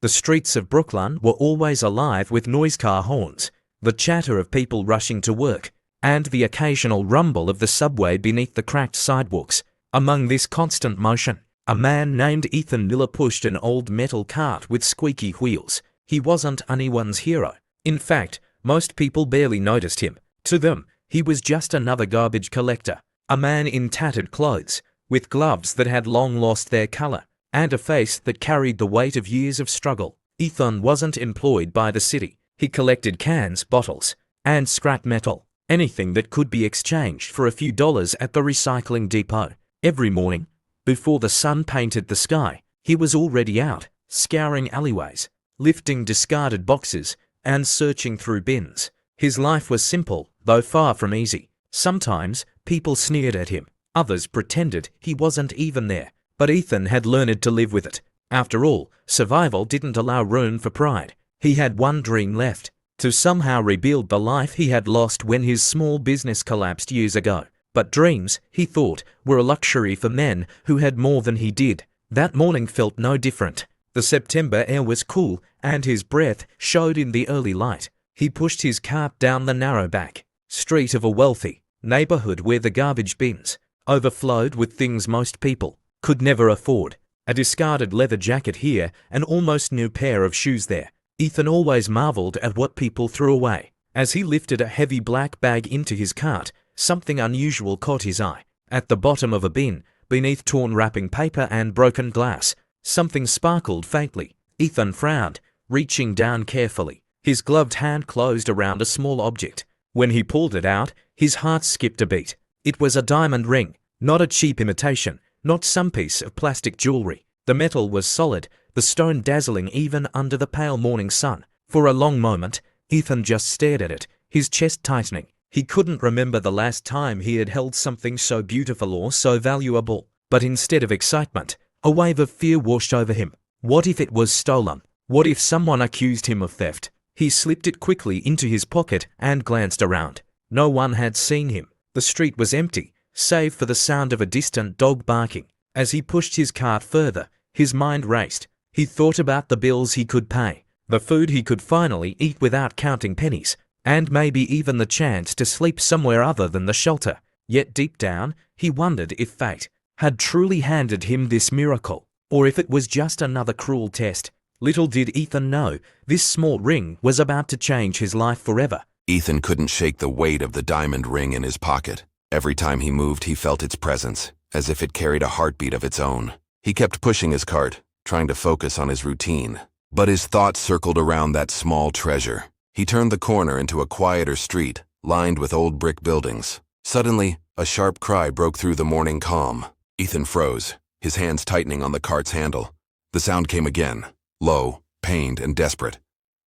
The streets of Brooklyn were always alive with noise car horns, the chatter of people rushing to work, and the occasional rumble of the subway beneath the cracked sidewalks. Among this constant motion, a man named Ethan Miller pushed an old metal cart with squeaky wheels. He wasn't anyone's hero. In fact, most people barely noticed him. To them, he was just another garbage collector, a man in tattered clothes, with gloves that had long lost their color, and a face that carried the weight of years of struggle. Ethan wasn't employed by the city. He collected cans, bottles, and scrap metal, anything that could be exchanged for a few dollars at the recycling depot. Every morning, before the sun painted the sky, he was already out, scouring alleyways, lifting discarded boxes, and searching through bins. His life was simple, though far from easy. Sometimes, people sneered at him. Others pretended he wasn't even there. But Ethan had learned to live with it. After all, survival didn't allow room for pride. He had one dream left: to somehow rebuild the life he had lost when his small business collapsed years ago. But dreams, he thought, were a luxury for men who had more than he did. That morning felt no different. The September air was cool, and his breath showed in the early light. He pushed his cart down the narrow back street of a wealthy neighborhood where the garbage bins overflowed with things most people could never afford. A discarded leather jacket here, an almost new pair of shoes there. Ethan always marveled at what people threw away. As he lifted a heavy black bag into his cart, something unusual caught his eye. At the bottom of a bin, beneath torn wrapping paper and broken glass, something sparkled faintly. Ethan frowned, reaching down carefully. His gloved hand closed around a small object. When he pulled it out, his heart skipped a beat. It was a diamond ring, not a cheap imitation, not some piece of plastic jewelry. The metal was solid, the stone dazzling even under the pale morning sun. For a long moment, Ethan just stared at it, his chest tightening. He couldn't remember the last time he had held something so beautiful or so valuable. But instead of excitement, a wave of fear washed over him. What if it was stolen? What if someone accused him of theft? He slipped it quickly into his pocket and glanced around. No one had seen him. The street was empty, save for the sound of a distant dog barking. As he pushed his cart further, his mind raced. He thought about the bills he could pay, the food he could finally eat without counting pennies, and maybe even the chance to sleep somewhere other than the shelter. Yet deep down, he wondered if fate had truly handed him this miracle, or if it was just another cruel test. Little did Ethan know, this small ring was about to change his life forever. Ethan couldn't shake the weight of the diamond ring in his pocket. Every time he moved, he felt its presence, as if it carried a heartbeat of its own. He kept pushing his cart, trying to focus on his routine. But his thoughts circled around that small treasure. He turned the corner into a quieter street, lined with old brick buildings. Suddenly, a sharp cry broke through the morning calm. Ethan froze, his hands tightening on the cart's handle. The sound came again, low, pained, and desperate.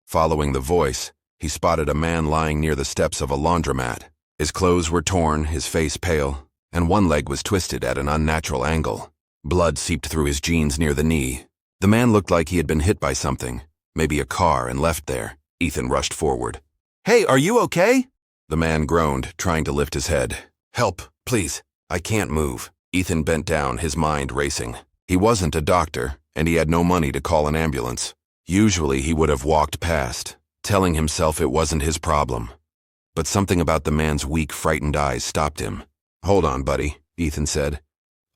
Following the voice, he spotted a man lying near the steps of a laundromat. His clothes were torn, his face pale, and one leg was twisted at an unnatural angle. Blood seeped through his jeans near the knee. The man looked like he had been hit by something, maybe a car, and left there. Ethan rushed forward. "Hey, are you okay?" The man groaned, trying to lift his head. "Help, please. I can't move." Ethan bent down, his mind racing. He wasn't a doctor, and he had no money to call an ambulance. Usually he would have walked past, telling himself it wasn't his problem. But something about the man's weak, frightened eyes stopped him. "Hold on, buddy," Ethan said.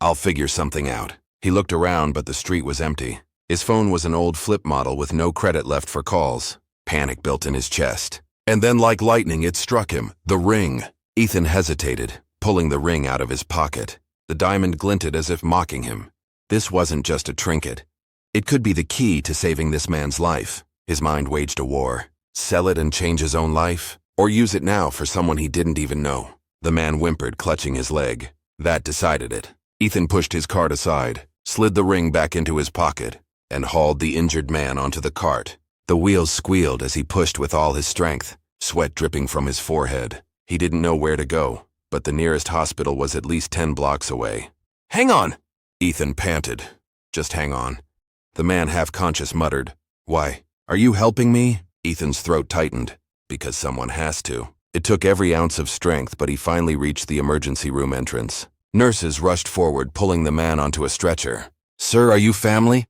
"I'll figure something out." He looked around, but the street was empty. His phone was an old flip model with no credit left for calls. Panic built in his chest. And then, like lightning, it struck him. The ring. Ethan hesitated, pulling the ring out of his pocket. The diamond glinted as if mocking him. This wasn't just a trinket. It could be the key to saving this man's life. His mind waged a war. Sell it and change his own life? Or use it now for someone he didn't even know? The man whimpered, clutching his leg. That decided it. Ethan pushed his cart aside, slid the ring back into his pocket, and hauled the injured man onto the cart. The wheels squealed as he pushed with all his strength, sweat dripping from his forehead. He didn't know where to go, but the nearest hospital was at least 10 blocks away. "Hang on!" Ethan panted. "Just hang on." The man, half-conscious, muttered, "Why, are you helping me?" Ethan's throat tightened. Because someone has to. It took every ounce of strength, but he finally reached the emergency room entrance. Nurses rushed forward, pulling the man onto a stretcher. "Sir, are you family?"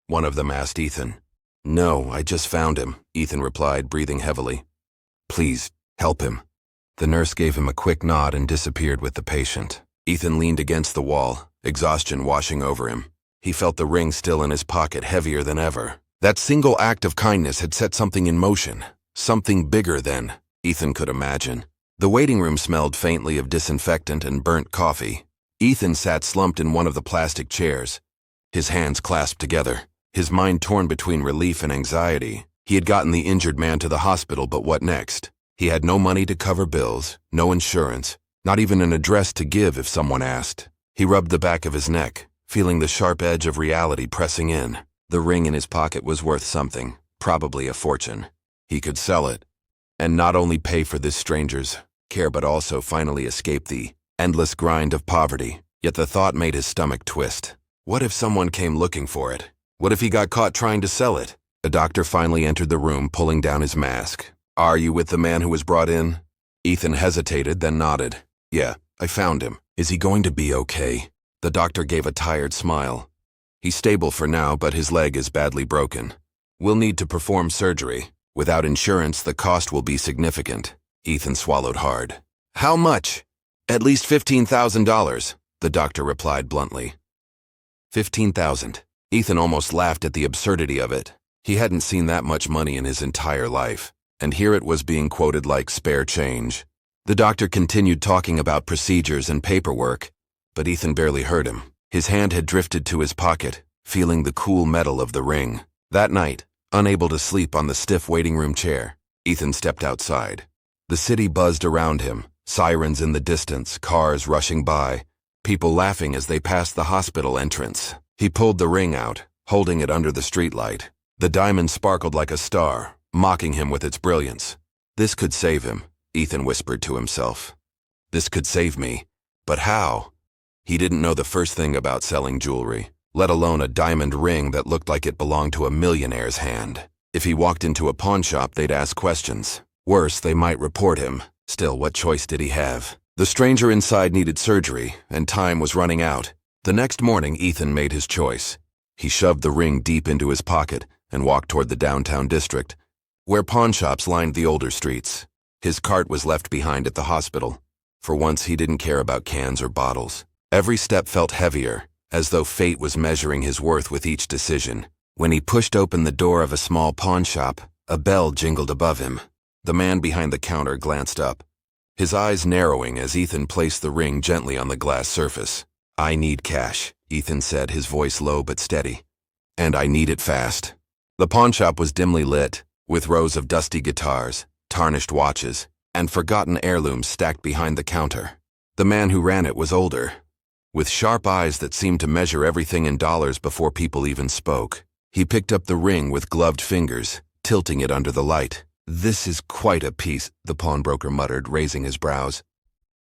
one of them asked Ethan. No, I just found him, Ethan replied, breathing heavily. Please, help him. The nurse gave him a quick nod and disappeared with the patient. Ethan leaned against the wall, exhaustion washing over him. He felt the ring still in his pocket, heavier than ever. That single act of kindness had set something in motion, something bigger than Ethan could imagine. The waiting room smelled faintly of disinfectant and burnt coffee. Ethan sat slumped in one of the plastic chairs, his hands clasped together, his mind torn between relief and anxiety. He had gotten the injured man to the hospital, but what next? He had no money to cover bills, no insurance, not even an address to give if someone asked. He rubbed the back of his neck, feeling the sharp edge of reality pressing in. The ring in his pocket was worth something, probably a fortune. He could sell it, and not only pay for this stranger's care but also finally escape the endless grind of poverty. Yet the thought made his stomach twist. What if someone came looking for it? What if he got caught trying to sell it? A doctor finally entered the room, pulling down his mask. Are you with the man who was brought in? Ethan hesitated, then nodded. Yeah, I found him. Is he going to be okay? The doctor gave a tired smile. He's stable for now, but his leg is badly broken. We'll need to perform surgery. Without insurance, the cost will be significant. Ethan swallowed hard. How much? At least $15,000, the doctor replied bluntly. 15,000. Ethan almost laughed at the absurdity of it. He hadn't seen that much money in his entire life, and here it was being quoted like spare change. The doctor continued talking about procedures and paperwork, but Ethan barely heard him. His hand had drifted to his pocket, feeling the cool metal of the ring. That night, unable to sleep on the stiff waiting room chair, Ethan stepped outside. The city buzzed around him, sirens in the distance, cars rushing by, people laughing as they passed the hospital entrance. He pulled the ring out, holding it under the streetlight. The diamond sparkled like a star, mocking him with its brilliance. This could save him, Ethan whispered to himself. This could save me. But how? He didn't know the first thing about selling jewelry, let alone a diamond ring that looked like it belonged to a millionaire's hand. If he walked into a pawn shop, they'd ask questions. Worse, they might report him. Still, what choice did he have? The stranger inside needed surgery, and time was running out. The next morning, Ethan made his choice. He shoved the ring deep into his pocket and walked toward the downtown district, where pawn shops lined the older streets. His cart was left behind at the hospital. For once, he didn't care about cans or bottles. Every step felt heavier, as though fate was measuring his worth with each decision. When he pushed open the door of a small pawn shop, a bell jingled above him. The man behind the counter glanced up, his eyes narrowing as Ethan placed the ring gently on the glass surface. I need cash, Ethan said, his voice low but steady. And I need it fast. The pawn shop was dimly lit, with rows of dusty guitars, tarnished watches, and forgotten heirlooms stacked behind the counter. The man who ran it was older, with sharp eyes that seemed to measure everything in dollars before people even spoke. He picked up the ring with gloved fingers, tilting it under the light. This is quite a piece, the pawnbroker muttered, raising his brows.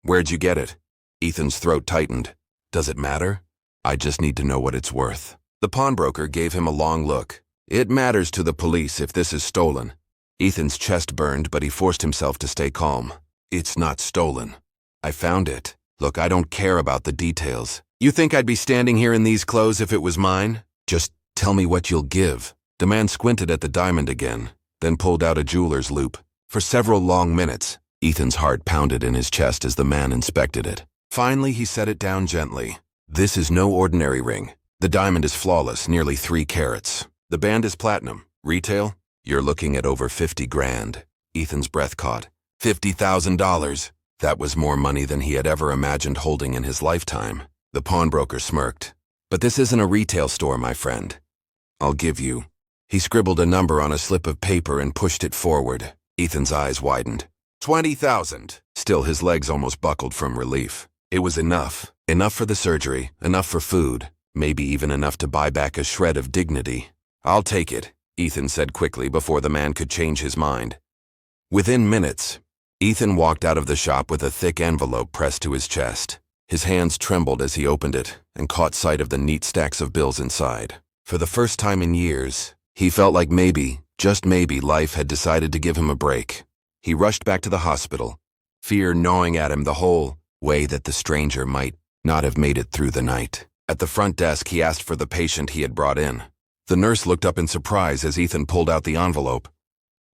Where'd you get it? Ethan's throat tightened. Does it matter? I just need to know what it's worth. The pawnbroker gave him a long look. It matters to the police if this is stolen. Ethan's chest burned, but he forced himself to stay calm. It's not stolen. I found it. Look, I don't care about the details. You think I'd be standing here in these clothes if it was mine? Just tell me what you'll give. The man squinted at the diamond again, then pulled out a jeweler's loop. For several long minutes, Ethan's heart pounded in his chest as the man inspected it. Finally, he set it down gently. This is no ordinary ring. The diamond is flawless, nearly 3 carats. The band is platinum. Retail? You're looking at over 50 grand. Ethan's breath caught. $50,000. That was more money than he had ever imagined holding in his lifetime. The pawnbroker smirked. But this isn't a retail store, my friend. I'll give you. He scribbled a number on a slip of paper and pushed it forward. Ethan's eyes widened. 20,000. Still, his legs almost buckled from relief. It was enough. Enough for the surgery, enough for food, maybe even enough to buy back a shred of dignity. I'll take it, Ethan said quickly before the man could change his mind. Within minutes, Ethan walked out of the shop with a thick envelope pressed to his chest. His hands trembled as he opened it and caught sight of the neat stacks of bills inside. For the first time in years, he felt like maybe, just maybe, life had decided to give him a break. He rushed back to the hospital, fear gnawing at him the whole way that the stranger might not have made it through the night. At the front desk, he asked for the patient he had brought in. The nurse looked up in surprise as Ethan pulled out the envelope.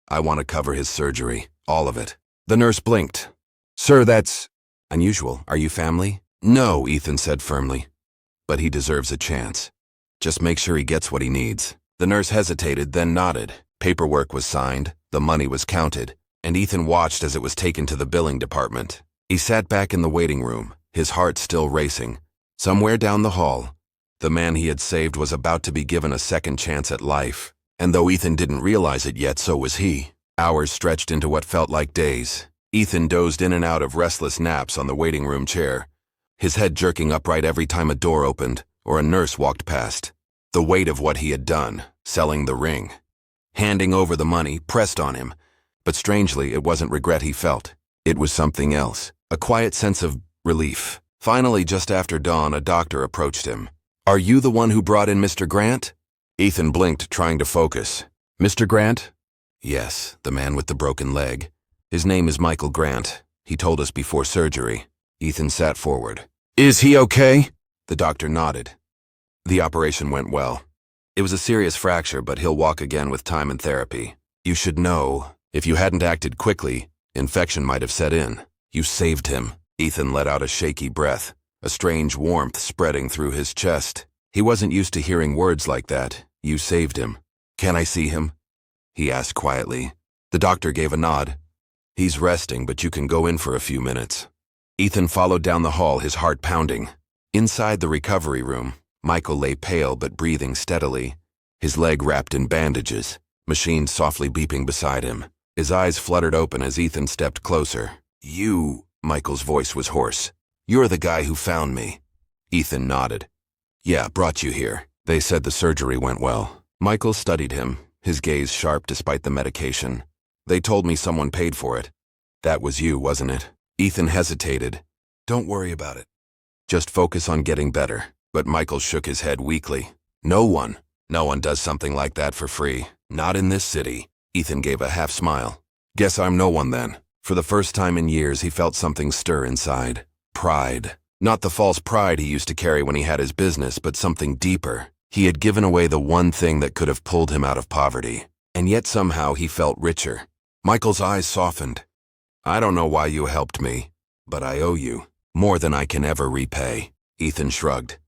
"I want to cover his surgery, all of it." The nurse blinked. "Sir, that's unusual. Are you family?" "No," Ethan said firmly. "But he deserves a chance. Just make sure he gets what he needs." The nurse hesitated, then nodded. Paperwork was signed, the money was counted, and Ethan watched as it was taken to the billing department. He sat back in the waiting room, his heart still racing. Somewhere down the hall, the man he had saved was about to be given a second chance at life. And though Ethan didn't realize it yet, so was he. Hours stretched into what felt like days. Ethan dozed in and out of restless naps on the waiting room chair, his head jerking upright every time a door opened or a nurse walked past. The weight of what he had done, selling the ring, handing over the money, pressed on him. But strangely, it wasn't regret he felt. It was something else, a quiet sense of relief. Finally, just after dawn, a doctor approached him. "Are you the one who brought in Mr. Grant?" Ethan blinked, trying to focus. "Mr. Grant?" "Yes, the man with the broken leg. His name is Michael Grant. He told us before surgery." Ethan sat forward. "Is he okay?" The doctor nodded. "The operation went well. It was a serious fracture, but he'll walk again with time and therapy. You should know, if you hadn't acted quickly, infection might have set in. You saved him." Ethan let out a shaky breath, a strange warmth spreading through his chest. He wasn't used to hearing words like that. "You saved him." "Can I see him?" he asked quietly. The doctor gave a nod. "He's resting, but you can go in for a few minutes." Ethan followed down the hall, his heart pounding. Inside the recovery room, Michael lay pale but breathing steadily, his leg wrapped in bandages, machines softly beeping beside him. His eyes fluttered open as Ethan stepped closer. "You," Michael's voice was hoarse. "You're the guy who found me." Ethan nodded. "Yeah, brought you here. They said the surgery went well." Michael studied him, his gaze sharp despite the medication. "They told me someone paid for it. That was you, wasn't it?" Ethan hesitated. "Don't worry about it. Just focus on getting better." But Michael shook his head weakly. No one does something like that for free. Not in this city." Ethan gave a half smile. "Guess I'm no one then." For the first time in years, he felt something stir inside. Pride. Not the false pride he used to carry when he had his business, but something deeper. He had given away the one thing that could have pulled him out of poverty. And yet somehow he felt richer. Michael's eyes softened. "I don't know why you helped me, but I owe you. More than I can ever repay." Ethan shrugged.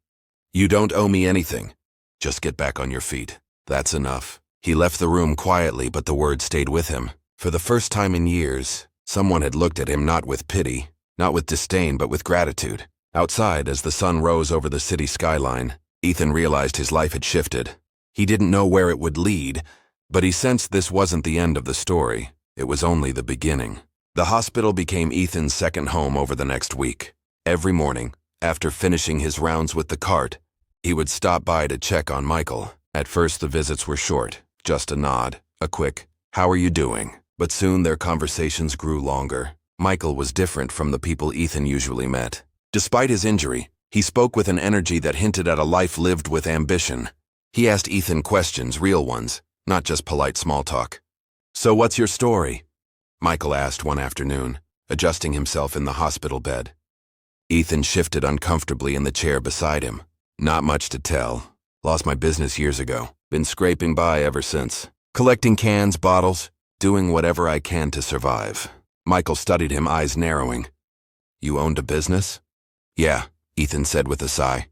"You don't owe me anything. Just get back on your feet. That's enough." He left the room quietly, but the words stayed with him. For the first time in years, someone had looked at him not with pity, not with disdain, but with gratitude. Outside, as the sun rose over the city skyline, Ethan realized his life had shifted. He didn't know where it would lead, but he sensed this wasn't the end of the story. It was only the beginning. The hospital became Ethan's second home over the next week. Every morning, after finishing his rounds with the cart, he would stop by to check on Michael. At first, the visits were short, just a nod, a quick, "How are you doing?" But soon their conversations grew longer. Michael was different from the people Ethan usually met. Despite his injury, he spoke with an energy that hinted at a life lived with ambition. He asked Ethan questions, real ones, not just polite small talk. "So what's your story?" Michael asked one afternoon, adjusting himself in the hospital bed. Ethan shifted uncomfortably in the chair beside him. "Not much to tell. Lost my business years ago. Been scraping by ever since. Collecting cans, bottles, doing whatever I can to survive." Michael studied him, eyes narrowing. "You owned a business?" "Yeah," Ethan said with a sigh.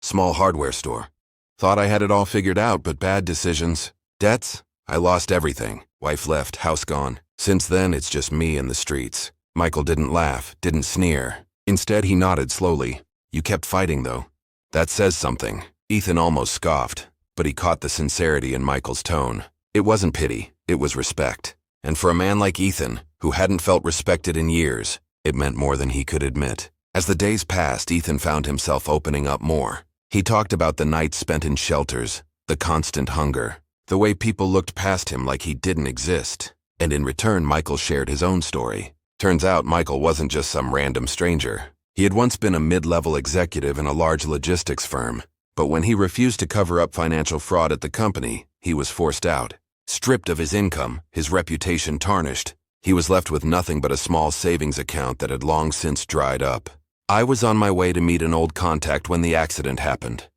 "Small hardware store. Thought I had it all figured out, but bad decisions. Debts? I lost everything. Wife left, house gone. Since then, it's just me and the streets." Michael didn't laugh, didn't sneer. Instead, he nodded slowly. "You kept fighting, though. That says something." Ethan almost scoffed, but he caught the sincerity in Michael's tone. It wasn't pity, it was respect. And for a man like Ethan, who hadn't felt respected in years, it meant more than he could admit. As the days passed, Ethan found himself opening up more. He talked about the nights spent in shelters, the constant hunger, the way people looked past him like he didn't exist. And in return, Michael shared his own story. Turns out Michael wasn't just some random stranger. He had once been a mid-level executive in a large logistics firm, but when he refused to cover up financial fraud at the company, he was forced out. Stripped of his income, his reputation tarnished, he was left with nothing but a small savings account that had long since dried up. "I was on my way to meet an old contact when the accident happened,"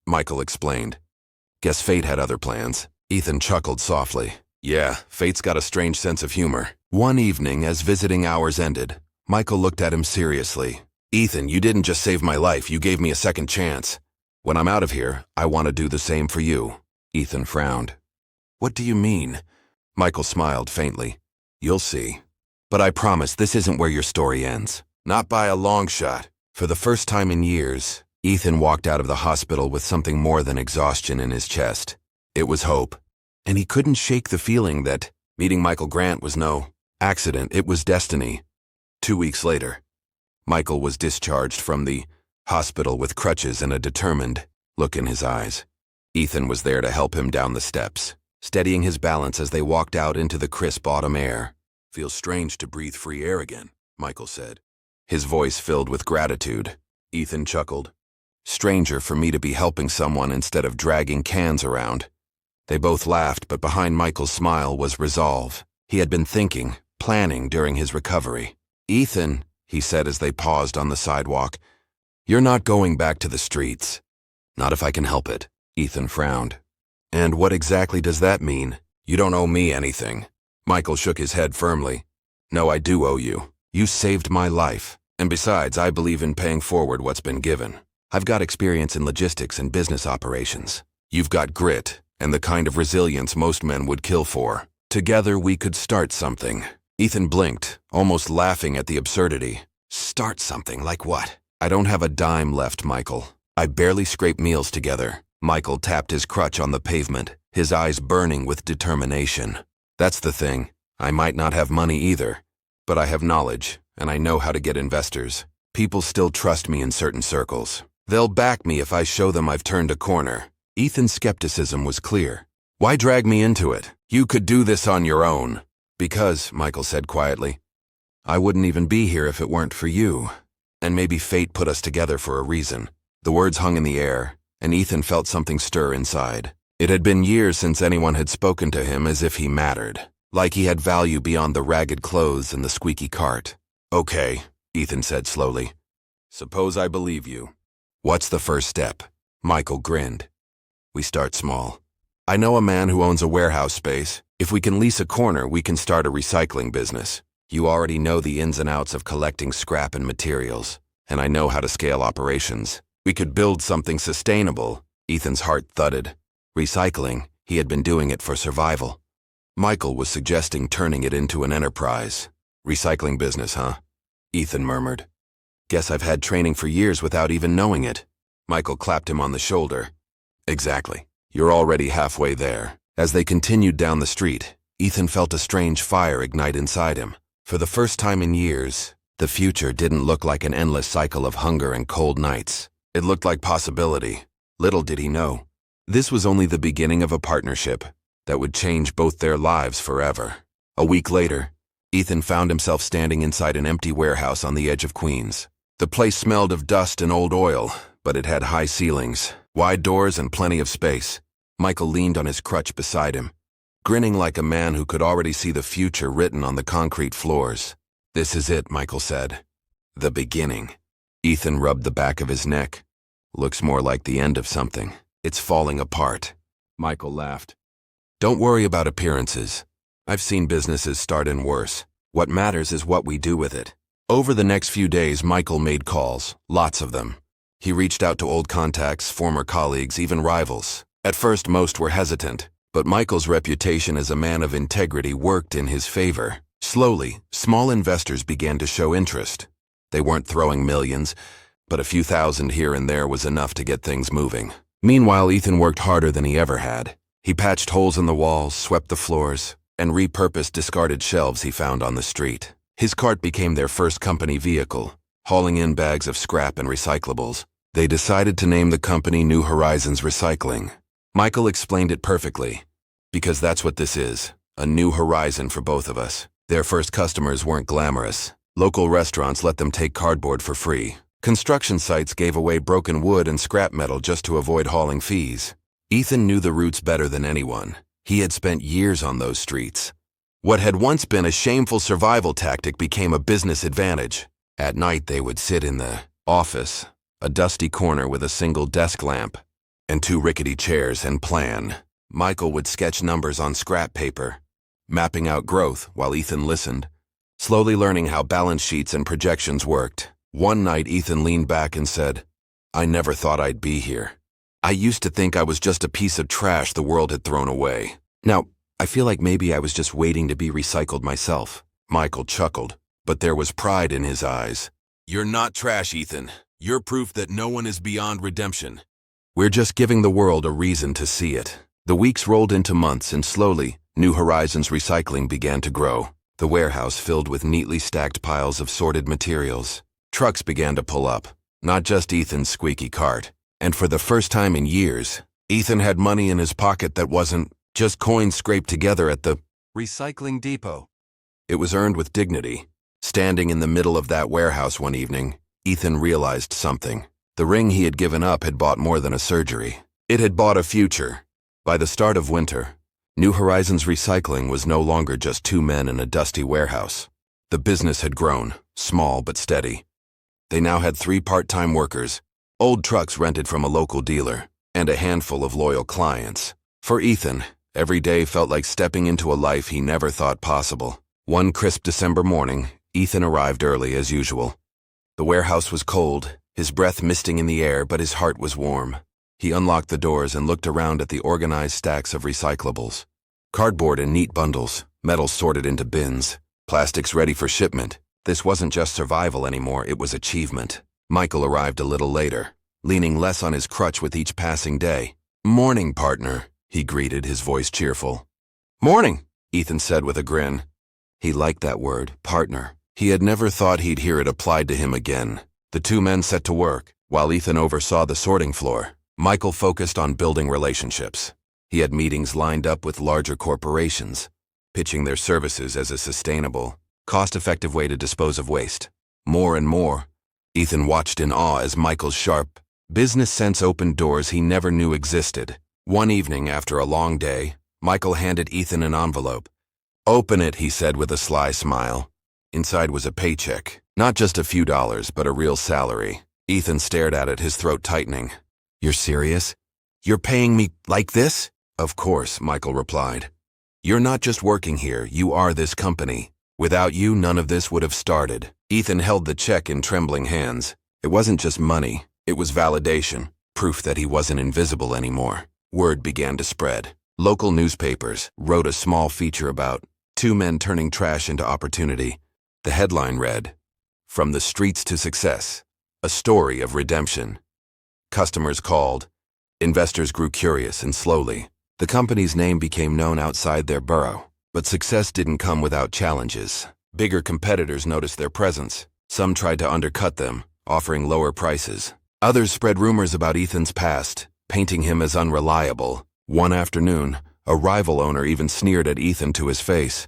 Michael explained. Guess fate had other plans. Ethan chuckled softly. Yeah, fate's got a strange sense of humor. One evening, as visiting hours ended, Michael looked at him seriously. Ethan, you didn't just save my life, you gave me a second chance. When I'm out of here, I want to do the same for you. Ethan frowned. What do you mean? Michael smiled faintly. You'll see. But I promise this isn't where your story ends. Not by a long shot. For the first time in years, Ethan walked out of the hospital with something more than exhaustion in his chest. It was hope. And he couldn't shake the feeling that meeting Michael Grant was no accident, it was destiny. 2 weeks later, Michael was discharged from the hospital with crutches and a determined look in his eyes. Ethan was there to help him down the steps, steadying his balance as they walked out into the crisp autumn air. Feels strange to breathe free air again, Michael said, his voice filled with gratitude. Ethan chuckled. Stranger for me to be helping someone instead of dragging cans around. They both laughed, but behind Michael's smile was resolve. He had been thinking, planning during his recovery. Ethan, he said as they paused on the sidewalk, you're not going back to the streets. Not if I can help it. Ethan frowned. And what exactly does that mean? You don't owe me anything. Michael shook his head firmly. No, I do owe you. You saved my life. And besides, I believe in paying forward what's been given. I've got experience in logistics and business operations. You've got grit and the kind of resilience most men would kill for. Together we could start something. Ethan blinked, almost laughing at the absurdity. Start something like what? I don't have a dime left, Michael. I barely scrape meals together. Michael tapped his crutch on the pavement, his eyes burning with determination. That's the thing. I might not have money either, but I have knowledge, and I know how to get investors. People still trust me in certain circles. They'll back me if I show them I've turned a corner. Ethan's skepticism was clear. Why drag me into it? You could do this on your own. Because, Michael said quietly, I wouldn't even be here if it weren't for you. And maybe fate put us together for a reason. The words hung in the air, and Ethan felt something stir inside. It had been years since anyone had spoken to him as if he mattered, like he had value beyond the ragged clothes and the squeaky cart. Okay, Ethan said slowly. Suppose I believe you. What's the first step? Michael grinned. We start small. I know a man who owns a warehouse space. If we can lease a corner, we can start a recycling business. You already know the ins and outs of collecting scrap and materials, and I know how to scale operations. We could build something sustainable. Ethan's heart thudded. Recycling, he had been doing it for survival. Michael was suggesting turning it into an enterprise. Recycling business, huh? Ethan murmured. Guess I've had training for years without even knowing it. Michael clapped him on the shoulder. Exactly. You're already halfway there. As they continued down the street, Ethan felt a strange fire ignite inside him. For the first time in years, the future didn't look like an endless cycle of hunger and cold nights. It looked like possibility. Little did he know. This was only the beginning of a partnership that would change both their lives forever. A week later, Ethan found himself standing inside an empty warehouse on the edge of Queens. The place smelled of dust and old oil, but it had high ceilings, wide doors, and plenty of space. Michael leaned on his crutch beside him, grinning like a man who could already see the future written on the concrete floors. This is it, Michael said. The beginning. Ethan rubbed the back of his neck. Looks more like the end of something. It's falling apart. Michael laughed. Don't worry about appearances. I've seen businesses start in worse. What matters is what we do with it. Over the next few days, Michael made calls, lots of them. He reached out to old contacts, former colleagues, even rivals. At first, most were hesitant, but Michael's reputation as a man of integrity worked in his favor. Slowly, small investors began to show interest. They weren't throwing millions, but a few thousand here and there was enough to get things moving. Meanwhile, Ethan worked harder than he ever had. He patched holes in the walls, swept the floors, and repurposed discarded shelves he found on the street. His cart became their first company vehicle, hauling in bags of scrap and recyclables. They decided to name the company New Horizons Recycling. Michael explained it perfectly, because that's what this is, a new horizon for both of us. Their first customers weren't glamorous. Local restaurants let them take cardboard for free. Construction sites gave away broken wood and scrap metal just to avoid hauling fees. Ethan knew the routes better than anyone. He had spent years on those streets. What had once been a shameful survival tactic became a business advantage. At night, they would sit in the office, a dusty corner with a single desk lamp. and 2 rickety chairs and plan. Michael would sketch numbers on scrap paper, mapping out growth while Ethan listened, slowly learning how balance sheets and projections worked. One night, Ethan leaned back and said, "I never thought I'd be here. I used to think I was just a piece of trash the world had thrown away. Now, I feel like maybe I was just waiting to be recycled myself." Michael chuckled, but there was pride in his eyes. "You're not trash, Ethan. You're proof that no one is beyond redemption. We're just giving the world a reason to see it." The weeks rolled into months, and slowly, New Horizons Recycling began to grow. The warehouse filled with neatly stacked piles of sorted materials. Trucks began to pull up, not just Ethan's squeaky cart. And for the first time in years, Ethan had money in his pocket that wasn't just coins scraped together at the recycling depot. It was earned with dignity. Standing in the middle of that warehouse one evening, Ethan realized something. The ring he had given up had bought more than a surgery. It had bought a future. By the start of winter, New Horizons Recycling was no longer just 2 men in a dusty warehouse. The business had grown, small but steady. They now had 3 part-time workers, old trucks rented from a local dealer, and a handful of loyal clients. For Ethan, every day felt like stepping into a life he never thought possible. One crisp December morning, Ethan arrived early as usual. The warehouse was cold, his breath misting in the air, but his heart was warm. He unlocked the doors and looked around at the organized stacks of recyclables. Cardboard in neat bundles, metals sorted into bins, plastics ready for shipment. This wasn't just survival anymore, it was achievement. Michael arrived a little later, leaning less on his crutch with each passing day. "Morning, partner," he greeted, his voice cheerful. "Morning," Ethan said with a grin. He liked that word, partner. He had never thought he'd hear it applied to him again. The 2 men set to work, while Ethan oversaw the sorting floor. Michael focused on building relationships. He had meetings lined up with larger corporations, pitching their services as a sustainable, cost-effective way to dispose of waste. More and more, Ethan watched in awe as Michael's sharp business sense opened doors he never knew existed. One evening, after a long day, Michael handed Ethan an envelope. "Open it," he said with a sly smile. Inside was a paycheck, not just a few dollars, but a real salary. Ethan stared at it, his throat tightening. "You're serious? You're paying me like this?" "Of course," Michael replied. "You're not just working here, you are this company. Without you, none of this would have started." Ethan held the check in trembling hands. It wasn't just money, it was validation, proof that he wasn't invisible anymore. Word began to spread. Local newspapers wrote a small feature about 2 men turning trash into opportunity. The headline read, "From the Streets to Success, a Story of Redemption." Customers called. Investors grew curious, and slowly, the company's name became known outside their borough. But success didn't come without challenges. Bigger competitors noticed their presence. Some tried to undercut them, offering lower prices. Others spread rumors about Ethan's past, painting him as unreliable. One afternoon, a rival owner even sneered at Ethan to his face.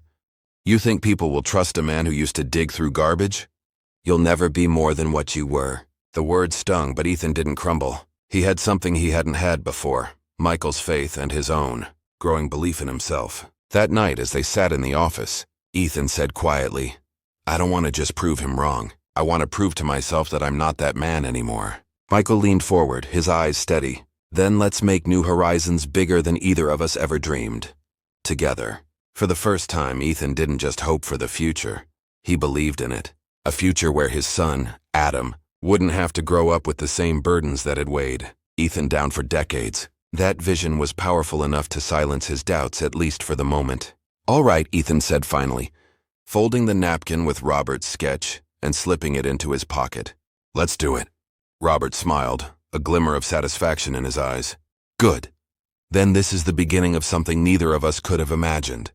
"You think people will trust a man who used to dig through garbage? You'll never be more than what you were." The words stung, but Ethan didn't crumble. He had something he hadn't had before, Michael's faith and his own, growing belief in himself. That night, as they sat in the office, Ethan said quietly, "I don't want to just prove him wrong. I want to prove to myself that I'm not that man anymore." Michael leaned forward, his eyes steady. "Then let's make New Horizons bigger than either of us ever dreamed. Together." For the first time, Ethan didn't just hope for the future. He believed in it. A future where his son, Adam, wouldn't have to grow up with the same burdens that had weighed Ethan down for decades. That vision was powerful enough to silence his doubts, at least for the moment. "All right," Ethan said finally, folding the napkin with Robert's sketch and slipping it into his pocket. "Let's do it." Robert smiled, a glimmer of satisfaction in his eyes. "Good. Then this is the beginning of something neither of us could have imagined."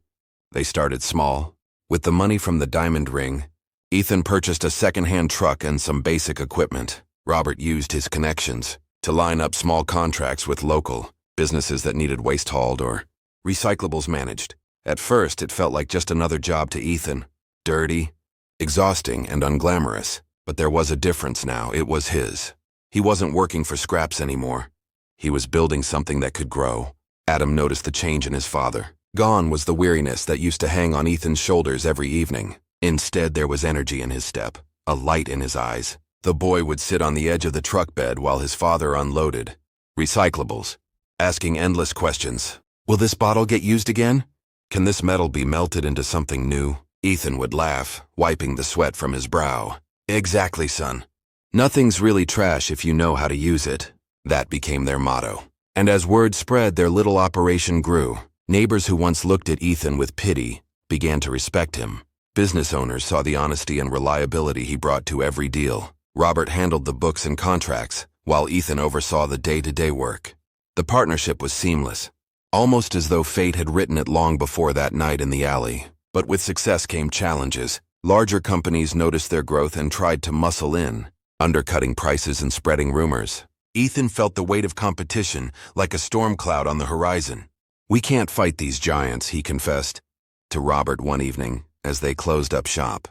They started small. With the money from the diamond ring, Ethan purchased a second-hand truck and some basic equipment. Robert used his connections to line up small contracts with local businesses that needed waste hauled or recyclables managed. At first, it felt like just another job to Ethan. Dirty, exhausting, and unglamorous. But there was a difference now. It was his. He wasn't working for scraps anymore. He was building something that could grow. Adam noticed the change in his father. Gone was the weariness that used to hang on Ethan's shoulders every evening. Instead, there was energy in his step, a light in his eyes. The boy would sit on the edge of the truck bed while his father unloaded, recyclables, asking endless questions. Will this bottle get used again? Can this metal be melted into something new? Ethan would laugh, wiping the sweat from his brow. Exactly, son. Nothing's really trash if you know how to use it. That became their motto. And as word spread, their little operation grew. Neighbors who once looked at Ethan with pity began to respect him. Business owners saw the honesty and reliability he brought to every deal. Robert handled the books and contracts, while Ethan oversaw the day-to-day work. The partnership was seamless, almost as though fate had written it long before that night in the alley. But with success came challenges. Larger companies noticed their growth and tried to muscle in, undercutting prices and spreading rumors. Ethan felt the weight of competition like a storm cloud on the horizon. We can't fight these giants, he confessed to Robert one evening as they closed up shop.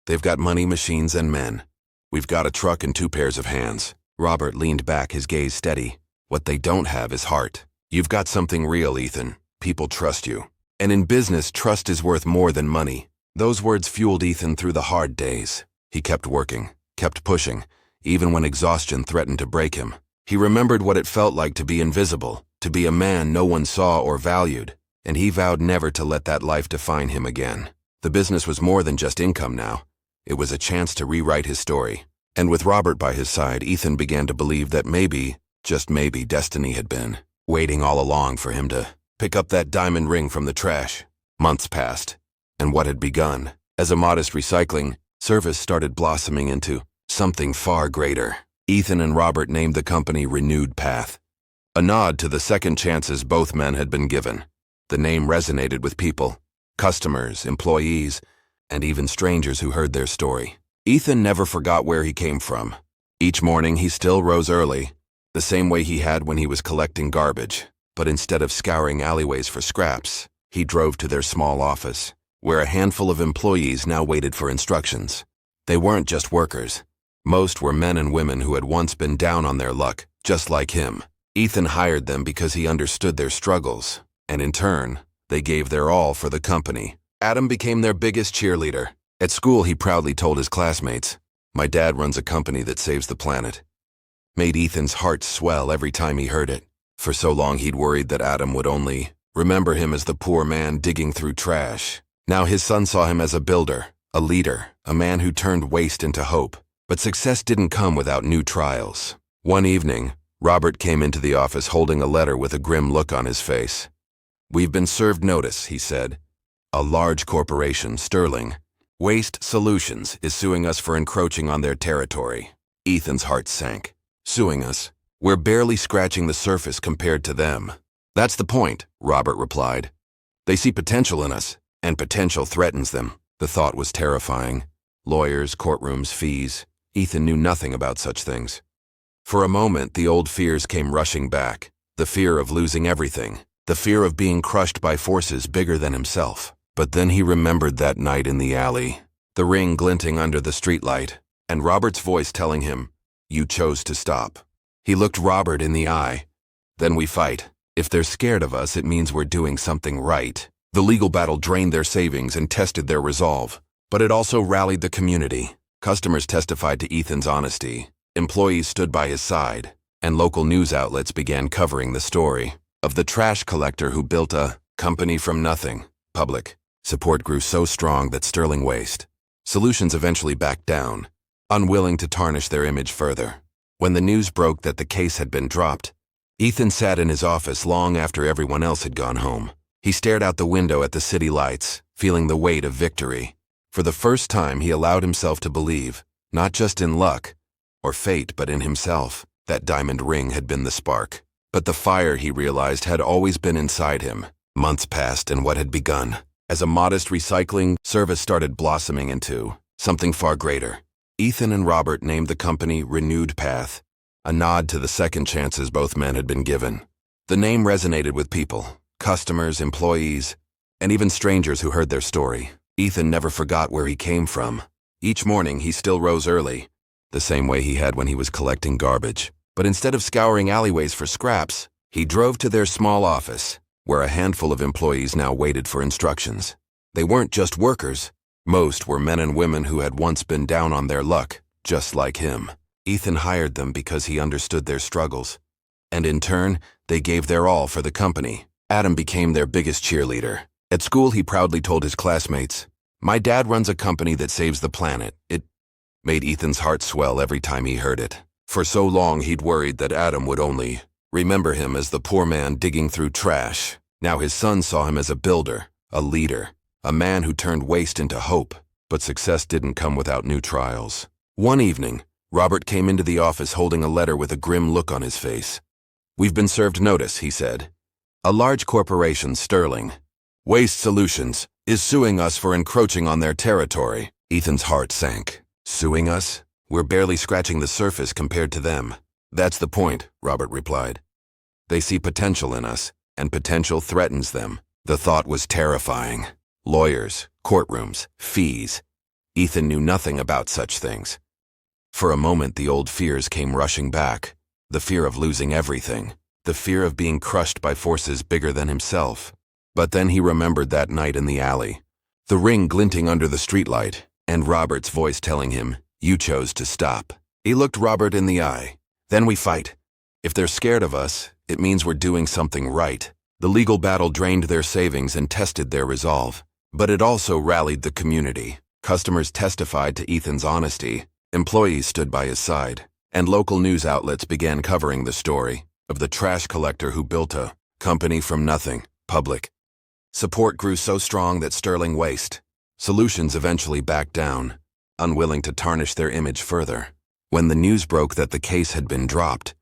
They've got money, machines, and men. We've got a truck and 2 pairs of hands. Robert leaned back, his gaze steady. What they don't have is heart. You've got something real, Ethan. People trust you. And in business, trust is worth more than money. Those words fueled Ethan through the hard days. He kept working, kept pushing, even when exhaustion threatened to break him. He remembered what it felt like to be invisible, to be a man no one saw or valued, and he vowed never to let that life define him again. The business was more than just income now. It was a chance to rewrite his story. And with Robert by his side, Ethan began to believe that maybe, just maybe, destiny had been waiting all along for him to pick up that diamond ring from the trash. Months passed, and what had begun as a modest recycling service started blossoming into something far greater. Ethan and Robert named the company Renewed Path, a nod to the second chances both men had been given. The name resonated with people, customers, employees, and even strangers who heard their story. Ethan never forgot where he came from. Each morning he still rose early, the same way he had when he was collecting garbage. But instead of scouring alleyways for scraps, he drove to their small office, where a handful of employees now waited for instructions. They weren't just workers. Most were men and women who had once been down on their luck, just like him. Ethan hired them because he understood their struggles, and in turn, they gave their all for the company. Adam became their biggest cheerleader. At school, he proudly told his classmates, "My dad runs a company that saves the planet." Made Ethan's heart swell every time he heard it. For so long he'd worried that Adam would only remember him as the poor man digging through trash. Now his son saw him as a builder, a leader, a man who turned waste into hope. But success didn't come without new trials. One evening, Robert came into the office holding a letter with a grim look on his face. "We've been served notice," he said. "A large corporation, Sterling Waste Solutions, is suing us for encroaching on their territory." Ethan's heart sank. "Suing us? We're barely scratching the surface compared to them." "That's the point," Robert replied. "They see potential in us, and potential threatens them." The thought was terrifying. Lawyers, courtrooms, fees. Ethan knew nothing about such things. For a moment, the old fears came rushing back. The fear of losing everything. The fear of being crushed by forces bigger than himself. But then he remembered that night in the alley, the ring glinting under the streetlight, and Robert's voice telling him, "You chose to stop." He looked Robert in the eye. "Then we fight. If they're scared of us, it means we're doing something right." The legal battle drained their savings and tested their resolve. But it also rallied the community. Customers testified to Ethan's honesty. Employees stood by his side, and local news outlets began covering the story of the trash collector who built a company from nothing. Public support grew so strong that Sterling Waste Solutions eventually backed down, unwilling to tarnish their image further. When the news broke that the case had been dropped, Ethan sat in his office long after everyone else had gone home. He stared out the window at the city lights, feeling the weight of victory. For the first time, he allowed himself to believe, not just in luck or fate, but in himself. That diamond ring had been the spark. But the fire, he realized, had always been inside him. Months passed, and what had begun as a modest recycling service started blossoming into something far greater. Ethan and Robert named the company Renewed Path, a nod to the second chances both men had been given. The name resonated with people, customers, employees, and even strangers who heard their story. Ethan never forgot where he came from. Each morning, he still rose early, the same way he had when he was collecting garbage. But instead of scouring alleyways for scraps, he drove to their small office, where a handful of employees now waited for instructions. They weren't just workers. Most were men and women who had once been down on their luck, just like him. Ethan hired them because he understood their struggles, And in turn, they gave their all for the company. Adam became their biggest cheerleader. At school, he proudly told his classmates, "My dad runs a company that saves the planet." It made Ethan's heart swell every time he heard it. For so long, he'd worried that Adam would only remember him as the poor man digging through trash. Now his son saw him as a builder, a leader, a man who turned waste into hope. But success didn't come without new trials. One evening, Robert came into the office holding a letter with a grim look on his face. "We've been served notice," he said. "A large corporation, Sterling Waste Solutions, is suing us for encroaching on their territory." Ethan's heart sank. "Suing us? We're barely scratching the surface compared to them." "That's the point," Robert replied. "They see potential in us, and potential threatens them." The thought was terrifying. Lawyers, courtrooms, fees. Ethan knew nothing about such things. For a moment, the old fears came rushing back. The fear of losing everything. The fear of being crushed by forces bigger than himself. But then he remembered that night in the alley. The ring glinting under the streetlight, and Robert's voice telling him, "You chose to stop." He looked Robert in the eye. "Then we fight. If they're scared of us, it means we're doing something right." The legal battle drained their savings and tested their resolve. But it also rallied the community. Customers testified to Ethan's honesty, employees stood by his side, and local news outlets began covering the story of the trash collector who built a company from nothing, public. Support grew so strong that Sterling Waste Solutions eventually backed down, unwilling to tarnish their image further. When the news broke that the case had been dropped,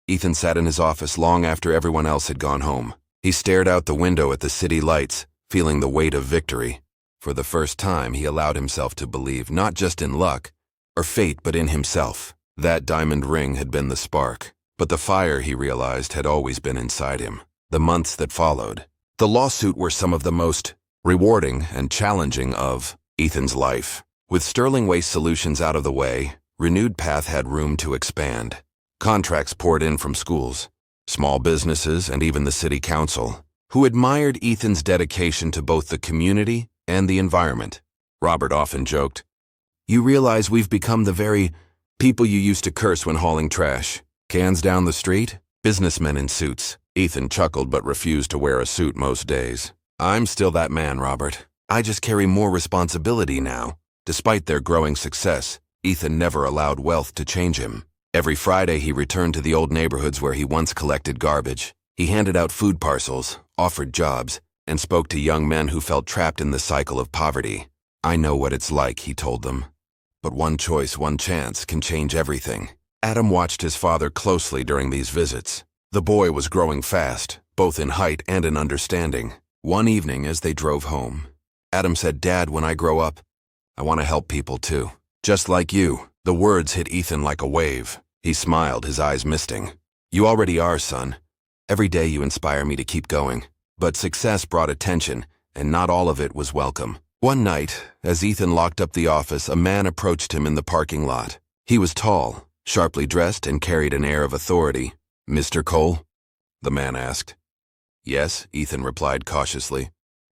Ethan sat in his office long after everyone else had gone home. He stared out the window at the city lights, feeling the weight of victory. For the first time, he allowed himself to believe not just in luck or fate, but in himself. That diamond ring had been the spark, but the fire, he realized, had always been inside him. The months that followed, the lawsuit, were some of the most rewarding and challenging of Ethan's life. With Sterling Waste Solutions out of the way, Renewed Path had room to expand. Contracts poured in from schools, small businesses, and even the city council, who admired Ethan's dedication to both the community and the environment. Robert often joked, "You realize we've become the very people you used to curse when hauling trash. Cans down the street, businessmen in suits." Ethan chuckled but refused to wear a suit most days. "I'm still that man, Robert. I just carry more responsibility now." Despite their growing success, Ethan never allowed wealth to change him. Every Friday he returned to the old neighborhoods where he once collected garbage. He handed out food parcels, offered jobs, and spoke to young men who felt trapped in the cycle of poverty. "I know what it's like," he told them. "But one choice, one chance can change everything." Adam watched his father closely during these visits. The boy was growing fast, both in height and in understanding. One evening as they drove home, Adam said, "Dad, when I grow up, I want to help people too. Just like you." The words hit Ethan like a wave. He smiled, his eyes misting. "You already are, son. Every day you inspire me to keep going." But success brought attention, and not all of it was welcome. One night, as Ethan locked up the office, a man approached him in the parking lot. He was tall, sharply dressed, and carried an air of authority. "Mr. Cole?" the man asked. "Yes," Ethan replied cautiously.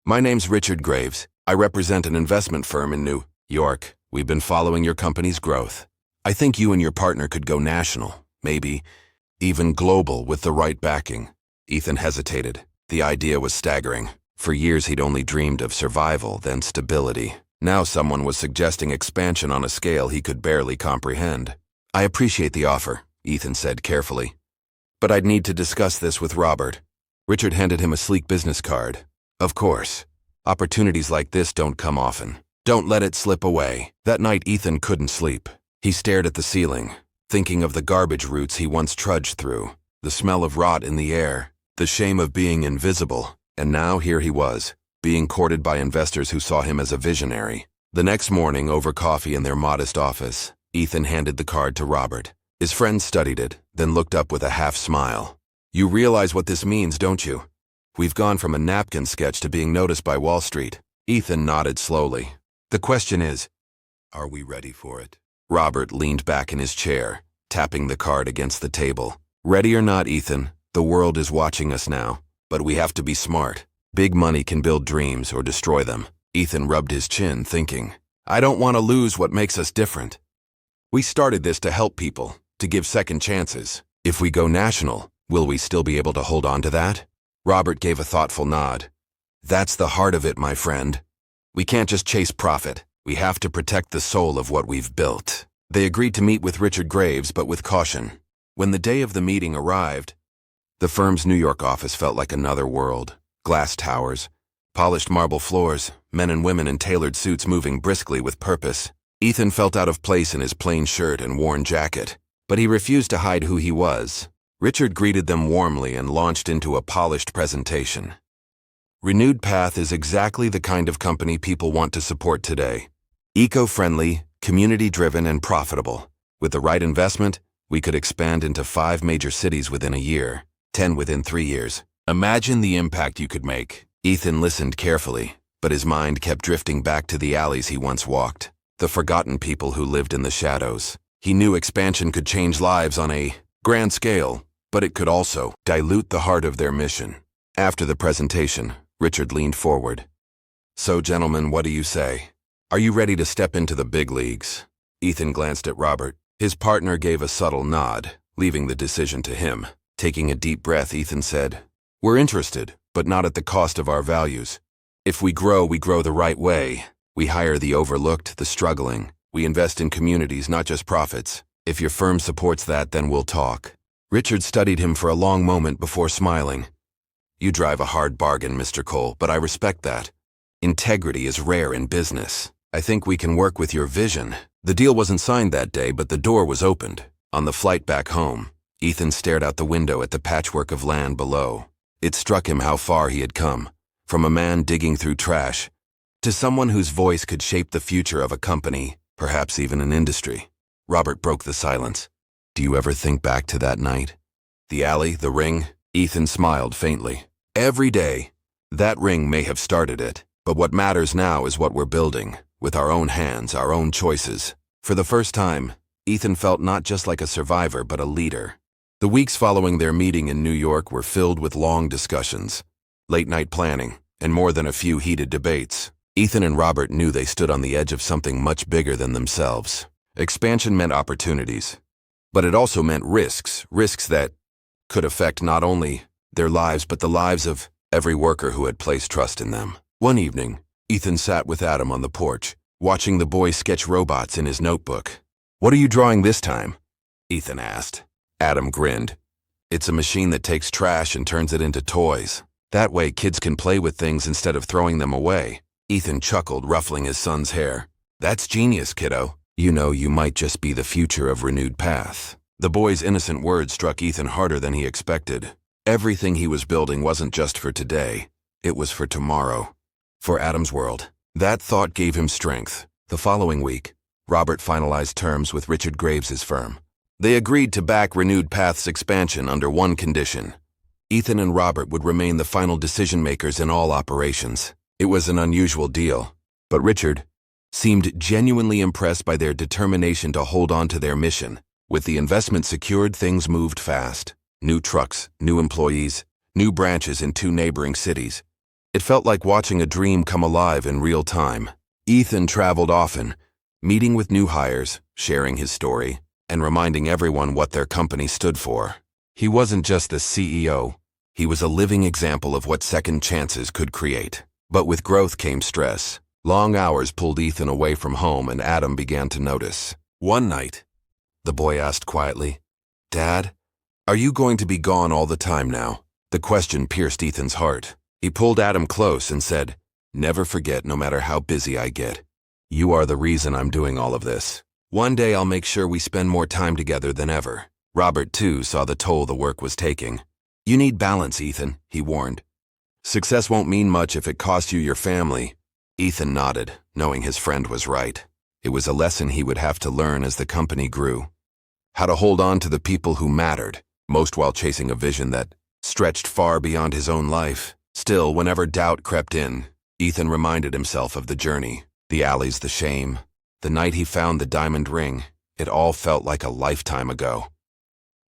"My name's Richard Graves. I represent an investment firm in New York. We've been following your company's growth. I think you and your partner could go national, maybe even global with the right backing." Ethan hesitated. The idea was staggering. For years he'd only dreamed of survival, then stability. Now someone was suggesting expansion on a scale he could barely comprehend. "I appreciate the offer," Ethan said carefully, "but I'd need to discuss this with Robert." Richard handed him a sleek business card. "Of course. Opportunities like this don't come often. Don't let it slip away." That night Ethan couldn't sleep. He stared at the ceiling, thinking of the garbage routes he once trudged through, the smell of rot in the air, the shame of being invisible. And now here he was, being courted by investors who saw him as a visionary. The next morning, over coffee in their modest office, Ethan handed the card to Robert. His friend studied it, then looked up with a half smile. "You realize what this means, don't you? We've gone from a napkin sketch to being noticed by Wall Street." Ethan nodded slowly. "The question is, are we ready for it?" Robert leaned back in his chair, tapping the card against the table. "Ready or not, Ethan, the world is watching us now. But we have to be smart. Big money can build dreams or destroy them." Ethan rubbed his chin, thinking, "I don't want to lose what makes us different. We started this to help people, to give second chances. If we go national, Will we still be able to hold on to that? Robert gave a thoughtful nod. That's the heart of it, my friend. We can't just chase profit. We have to protect the soul of what we've built. They agreed to meet with Richard Graves, but with caution. When the day of the meeting arrived, the firm's New York office felt like another world. Glass towers, polished marble floors, men and women in tailored suits moving briskly with purpose. Ethan felt out of place in his plain shirt and worn jacket, but he refused to hide who he was. Richard greeted them warmly and launched into a polished presentation. Renewed Path is exactly the kind of company people want to support today. Eco-friendly, community-driven, and profitable. With the right investment, we could expand into 5 major cities within a year, 10 within 3 years. Imagine the impact you could make. Ethan listened carefully, but his mind kept drifting back to the alleys he once walked, the forgotten people who lived in the shadows. He knew expansion could change lives on a grand scale, but it could also dilute the heart of their mission. After the presentation, Richard leaned forward. So, gentlemen, what do you say? Are you ready to step into the big leagues? Ethan glanced at Robert. His partner gave a subtle nod, leaving the decision to him. Taking a deep breath, Ethan said, "We're interested, but not at the cost of our values. If we grow the right way. We hire the overlooked, the struggling. We invest in communities, not just profits. If your firm supports that, then we'll talk." Richard studied him for a long moment before smiling. "You drive a hard bargain, Mr. Cole, but I respect that. Integrity is rare in business. I think we can work with your vision." The deal wasn't signed that day, but the door was opened. On the flight back home, Ethan stared out the window at the patchwork of land below. It struck him how far he had come, from a man digging through trash, to someone whose voice could shape the future of a company, perhaps even an industry. Robert broke the silence. "Do you ever think back to that night? The alley, the ring?" Ethan smiled faintly. "Every day. That ring may have started it, but what matters now is what we're building, with our own hands, our own choices." For the first time, Ethan felt not just like a survivor, but a leader. The weeks following their meeting in New York were filled with long discussions, late-night planning, and more than a few heated debates. Ethan and Robert knew they stood on the edge of something much bigger than themselves. Expansion meant opportunities, but it also meant risks that could affect not only their lives, but the lives of every worker who had placed trust in them. One evening, Ethan sat with Adam on the porch, watching the boy sketch robots in his notebook. "What are you drawing this time?" Ethan asked. Adam grinned. "It's a machine that takes trash and turns it into toys. That way kids can play with things instead of throwing them away." Ethan chuckled, ruffling his son's hair. "That's genius, kiddo. You know, you might just be the future of Renewed Path." The boy's innocent words struck Ethan harder than he expected. Everything he was building wasn't just for today. It was for tomorrow. For Adam's world. That thought gave him strength. The following week, Robert finalized terms with Richard Graves' firm. They agreed to back Renewed Path's expansion under one condition. Ethan and Robert would remain the final decision-makers in all operations. It was an unusual deal, but Richard seemed genuinely impressed by their determination to hold on to their mission. With the investment secured, things moved fast. New trucks, new employees, new branches in 2 neighboring cities. It felt like watching a dream come alive in real time. Ethan traveled often, meeting with new hires, sharing his story, and reminding everyone what their company stood for. He wasn't just the CEO. He was a living example of what second chances could create. But with growth came stress. Long hours pulled Ethan away from home, and Adam began to notice. One night, the boy asked quietly, "Dad, are you going to be gone all the time now?" The question pierced Ethan's heart. He pulled Adam close and said, "Never forget, no matter how busy I get, you are the reason I'm doing all of this. One day I'll make sure we spend more time together than ever." Robert, too, saw the toll the work was taking. "You need balance, Ethan," he warned. "Success won't mean much if it costs you your family." Ethan nodded, knowing his friend was right. It was a lesson he would have to learn as the company grew. How to hold on to the people who mattered, most while chasing a vision that stretched far beyond his own life. Still, whenever doubt crept in, Ethan reminded himself of the journey, the alleys, the shame, the night he found the diamond ring. It all felt like a lifetime ago.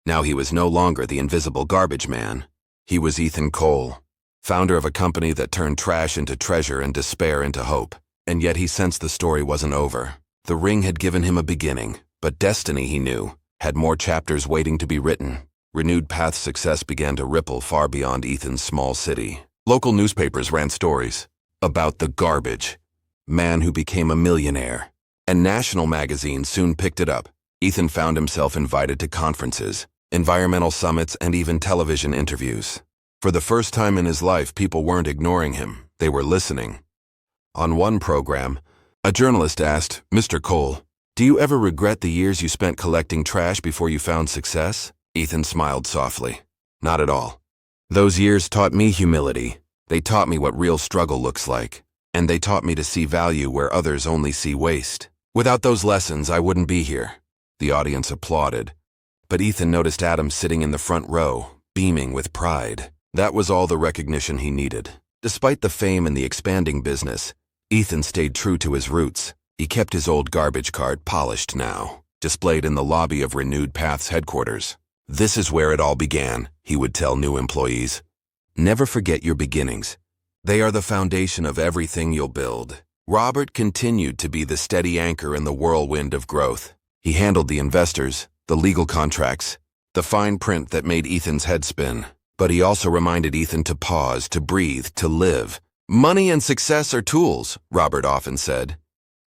Now he was no longer the invisible garbage man. He was Ethan Cole, founder of a company that turned trash into treasure and despair into hope. And yet he sensed the story wasn't over. The ring had given him a beginning, but destiny, he knew, had more chapters waiting to be written. Renewed Path's success began to ripple far beyond Ethan's small city. Local newspapers ran stories about the garbage man who became a millionaire, and national magazines soon picked it up. Ethan found himself invited to conferences, environmental summits, and even television interviews. For the first time in his life, people weren't ignoring him, they were listening. On one program, a journalist asked, "Mr. Cole, do you ever regret the years you spent collecting trash before you found success?" Ethan smiled softly. "Not at all. Those years taught me humility. They taught me what real struggle looks like, and they taught me to see value where others only see waste. Without those lessons, I wouldn't be here." The audience applauded, but Ethan noticed Adam sitting in the front row, beaming with pride. That was all the recognition he needed. Despite the fame and the expanding business, Ethan stayed true to his roots. He kept his old garbage cart, polished now, displayed in the lobby of Renewed Path's headquarters. "This is where it all began," he would tell new employees. "Never forget your beginnings. They are the foundation of everything you'll build." Robert continued to be the steady anchor in the whirlwind of growth. He handled the investors, the legal contracts, the fine print that made Ethan's head spin. But he also reminded Ethan to pause, to breathe, to live. "Money and success are tools," Robert often said.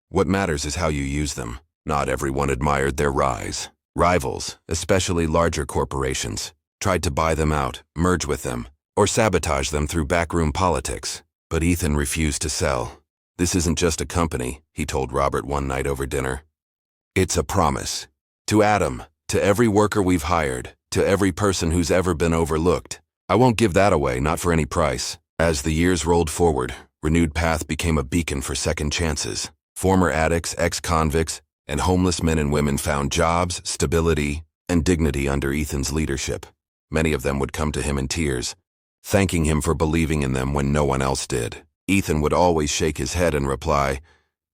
"What matters is how you use them." Not everyone admired their rise. Rivals, especially larger corporations, tried to buy them out, merge with them, or sabotage them through backroom politics. But Ethan refused to sell. "This isn't just a company," he told Robert one night over dinner. "It's a promise. To Adam, to every worker we've hired, to every person who's ever been overlooked. I won't give that away, not for any price." As the years rolled forward, Renewed Path became a beacon for second chances. Former addicts, ex-convicts, and homeless men and women found jobs, stability, and dignity under Ethan's leadership. Many of them would come to him in tears, thanking him for believing in them when no one else did. Ethan would always shake his head and reply,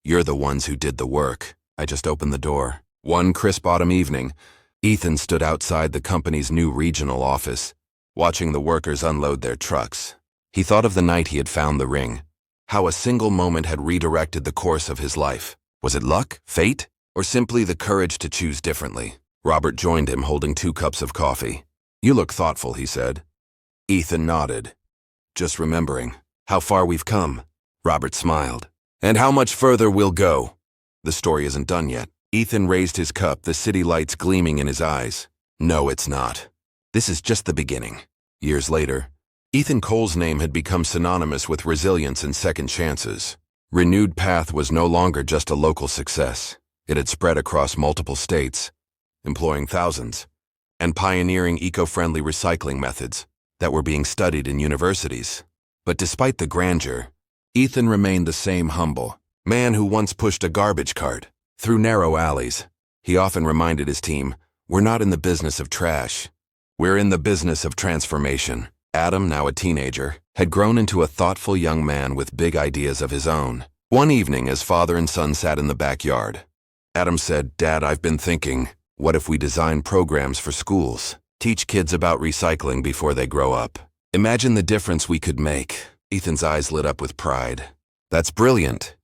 "You're the ones who did the work. I just opened the door." One crisp autumn evening, Ethan stood outside the company's new regional office, watching the workers unload their trucks. He thought of the night he had found the ring, how a single moment had redirected the course of his life. Was it luck, fate, or simply the courage to choose differently? Robert joined him, holding 2 cups of coffee. "You look thoughtful," he said. Ethan nodded. "Just remembering how far we've come." Robert smiled. "And how much further we'll go." "The story isn't done yet." Ethan raised his cup, the city lights gleaming in his eyes. "No, it's not. This is just the beginning." Years later, Ethan Cole's name had become synonymous with resilience and second chances. Renewed Path was no longer just a local success. It had spread across multiple states, employing thousands, and pioneering eco-friendly recycling methods that were being studied in universities. But despite the grandeur, Ethan remained the same humble man who once pushed a garbage cart through narrow alleys. He often reminded his team, "We're not in the business of trash. We're in the business of transformation." Adam, now a teenager, had grown into a thoughtful young man with big ideas of his own. One evening, as father and son sat in the backyard, Adam said, "Dad, I've been thinking, what if we design programs for schools? Teach kids about recycling before they grow up. Imagine the difference we could make." Ethan's eyes lit up with pride. "That's brilliant.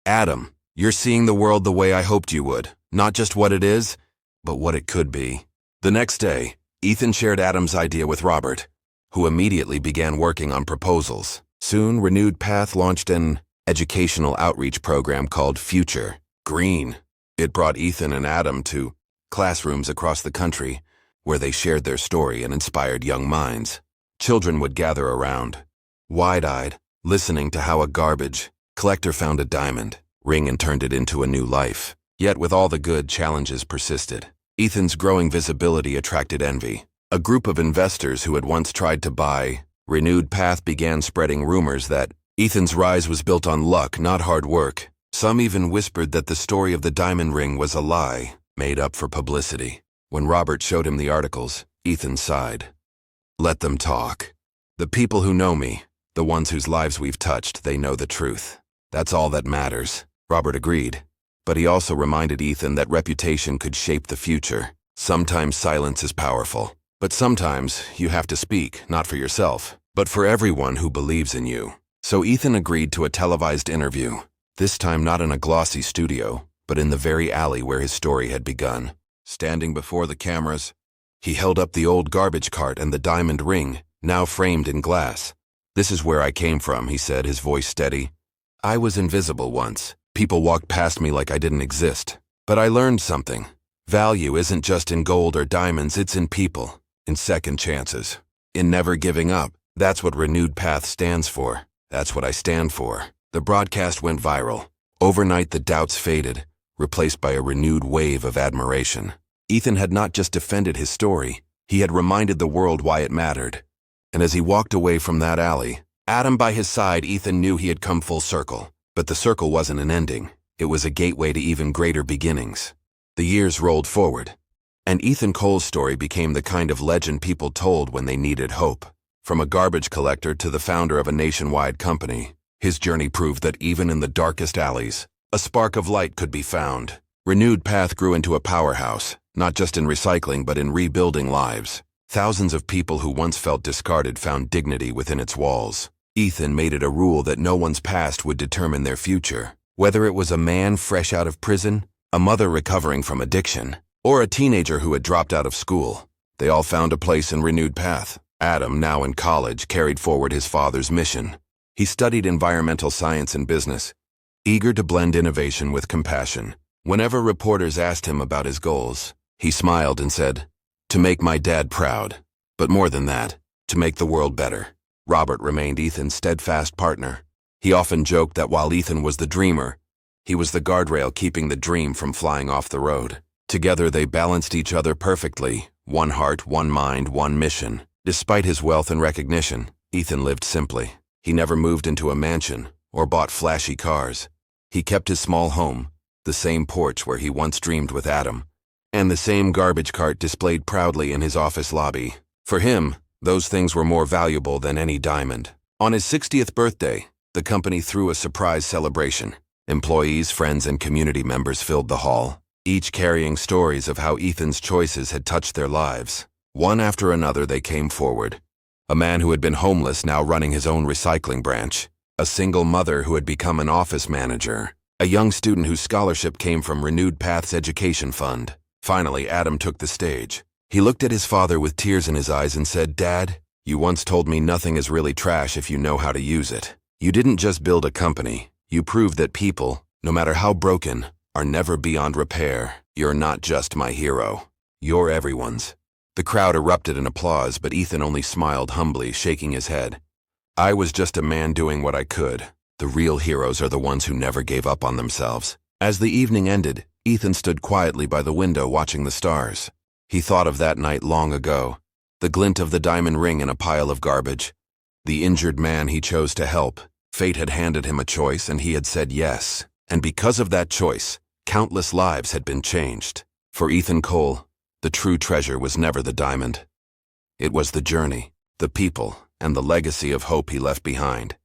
Adam, you're seeing the world the way I hoped you would. Not just what it is, but what it could be." The next day, Ethan shared Adam's idea with Robert, who immediately began working on proposals. Soon, Renewed Path launched an educational outreach program called Future Green. It brought Ethan and Adam to classrooms across the country where they shared their story and inspired young minds. Children would gather around, wide-eyed, listening to how a garbage collector found a diamond ring and turned it into a new life. Yet with all the good, challenges persisted. Ethan's growing visibility attracted envy. A group of investors who had once tried to buy Renewed Path began spreading rumors that Ethan's rise was built on luck, not hard work. Some even whispered that the story of the diamond ring was a lie, made up for publicity. When Robert showed him the articles, Ethan sighed. "Let them talk. The people who know me, the ones whose lives we've touched, they know the truth. That's all that matters." Robert agreed, but he also reminded Ethan that reputation could shape the future. Sometimes silence is powerful. But sometimes you have to speak, not for yourself, but for everyone who believes in you. So Ethan agreed to a televised interview, this time not in a glossy studio, but in the very alley where his story had begun. Standing before the cameras, He held up the old garbage cart and the diamond ring, now framed in glass. "This is where I came from," he said, his voice steady. "I was invisible once. People walked past me like I didn't exist. But I learned something. Value isn't just in gold or diamonds, it's in people, in second chances, in never giving up. That's what Renewed Path stands for. That's what I stand for." The broadcast went viral. Overnight, the doubts faded, replaced by a renewed wave of admiration. Ethan had not just defended his story, he had reminded the world why it mattered. And as he walked away from that alley, Adam by his side, Ethan knew he had come full circle. But the circle wasn't an ending. It was a gateway to even greater beginnings. The years rolled forward, and Ethan Cole's story became the kind of legend people told when they needed hope. From a garbage collector to the founder of a nationwide company, his journey proved that even in the darkest alleys, a spark of light could be found. Renewed Path grew into a powerhouse, not just in recycling but in rebuilding lives. Thousands of people who once felt discarded found dignity within its walls. Ethan made it a rule that no one's past would determine their future. Whether it was a man fresh out of prison, a mother recovering from addiction, or a teenager who had dropped out of school, they all found a place in Renewed Path. Adam, now in college, carried forward his father's mission. He studied environmental science and business, eager to blend innovation with compassion. Whenever reporters asked him about his goals, he smiled and said, "To make my dad proud. But more than that, to make the world better." Robert remained Ethan's steadfast partner. He often joked that while Ethan was the dreamer, he was the guardrail keeping the dream from flying off the road. Together they balanced each other perfectly, one heart, one mind, one mission. Despite his wealth and recognition, Ethan lived simply. He never moved into a mansion or bought flashy cars. He kept his small home, the same porch where he once dreamed with Adam, and the same garbage cart displayed proudly in his office lobby. For him, those things were more valuable than any diamond. On his 60th birthday, the company threw a surprise celebration. Employees, friends, and community members filled the hall, each carrying stories of how Ethan's choices had touched their lives. One after another they came forward. A man who had been homeless now running his own recycling branch. A single mother who had become an office manager. A young student whose scholarship came from Renewed Path's education fund. Finally, Adam took the stage. He looked at his father with tears in his eyes and said, "Dad, you once told me nothing is really trash if you know how to use it. You didn't just build a company. You proved that people, no matter how broken, are never beyond repair. You're not just my hero. You're everyone's." The crowd erupted in applause, but Ethan only smiled humbly, shaking his head. "I was just a man doing what I could. The real heroes are the ones who never gave up on themselves." As the evening ended, Ethan stood quietly by the window watching the stars. He thought of that night long ago, the glint of the diamond ring in a pile of garbage, the injured man he chose to help. Fate had handed him a choice and he had said yes. And because of that choice, countless lives had been changed. For Ethan Cole, the true treasure was never the diamond. It was the journey, the people, and the legacy of hope he left behind.